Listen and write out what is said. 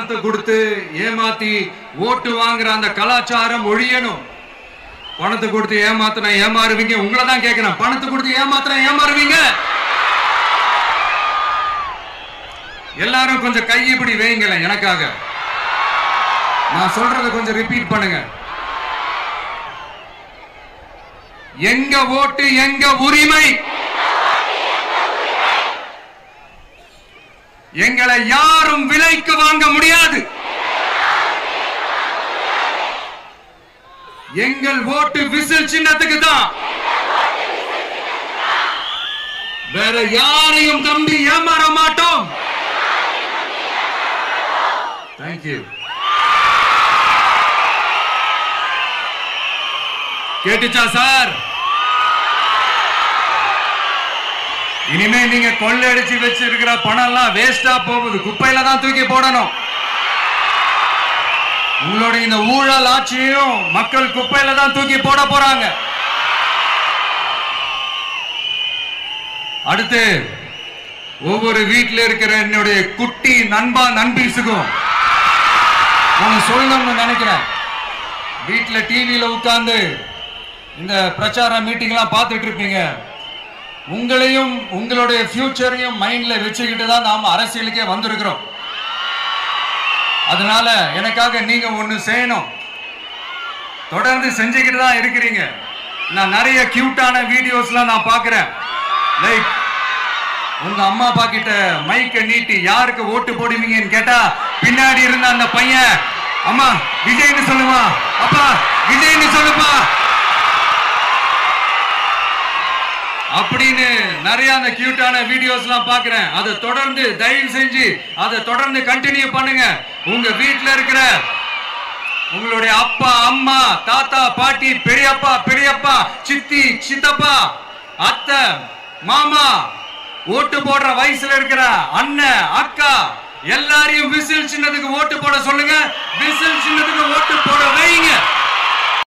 பணத்தை கொடுத்து ஏமாத்தி ஓட்டு வாங்குற அந்த கலாச்சாரம் ஒழியணும். பணத்தை கொடுத்து ஏமாத்தினா ஏமாறுவீங்க. உங்களை தான் கேட்கிறேன், பணத்தை கொடுத்து ஏமாத்தினா ஏமாறுவீங்க? எல்லாரும் கொஞ்சம் கை இப்படி வைங்களேன் எனக்காக. நான் சொல்றத கொஞ்சம் ரிப்பீட் பண்ணுங்க. எங்க ஓட்டு எங்க உரிமை. எங்களை யாரும் விலைக்கு வாங்க முடியாது. எங்கள் ஓட்டு விசில் சின்னத்துக்கு தான். வேற யாரையும் நம்பி ஏமாற மாட்டோம். தேங்க்யூ. கேட்டுச்சா சார்? இனிமே நீங்க கொள்ளையடிச்சு வச்சிருக்கிற பணம் எல்லாம் வேஸ்டா போகுது, குப்பையில தான் தூக்கி போடணும். உங்களுடைய இந்த ஊழல் ஆட்சியும் மக்கள் குப்பையில தான் தூக்கி போட போறாங்க. அடுத்து ஒவ்வொரு வீட்டில் இருக்கிற என்னுடைய குட்டி நண்பா நண்பீஸுக்கும் நான் சொல்லணும்னு நினைக்கிறேன். வீட்டில் டிவியில உட்கார்ந்து இந்த பிரச்சார மீட்டிங் எல்லாம் பார்த்துட்டு இருப்பீங்க. உங்களையும் உங்களுடைய ஃபியூச்சரையும் மைண்ட்ல வச்சுக்கிட்டு தான் நாம அரசியலுக்கே வந்திருக்கிறோம். அதனால எனக்காக நீங்க ஒண்ணு செய்யணும். தொடர்ந்து செஞ்சுக்கிட்டு தான் இருக்கிறீங்க. நான் நிறைய கியூட்டான வீடியோஸ்லாம் நான் பார்க்கிறேன். லைக் உங்க அம்மா அப்பா கிட்ட மைக்க நீட்டி யாருக்கு ஓட்டு போடுவீங்கன்னு கேட்டா பின்னாடி இருந்த அந்த பையன், அம்மா விஜய்னு சொல்லுமா, அப்பா விஜய்னு சொல்லுப்பா அப்படின்னு நிறைய அந்த கியூட்டான வீடியோஸ்லாம் பார்க்கிறேன். அதை தொடர்ந்து தயவு செஞ்சு அதை தொடர்ந்து கண்டினியூ பண்ணுங்க. உங்க வீட்டில் இருக்கிற உங்களுடைய அப்பா அம்மா தாத்தா பாட்டி பெரியப்பா பெரியப்பா சித்தி சித்தப்பா அத்தை மாமா ஓட்டு போடுற வயசுல இருக்கிற அண்ணன் அக்கா எல்லாரையும் விசில் சின்னத்துக்கு ஓட்டு போட சொல்லுங்க. விசில் சின்னத்துக்கு ஓட்டு போட வைங்க.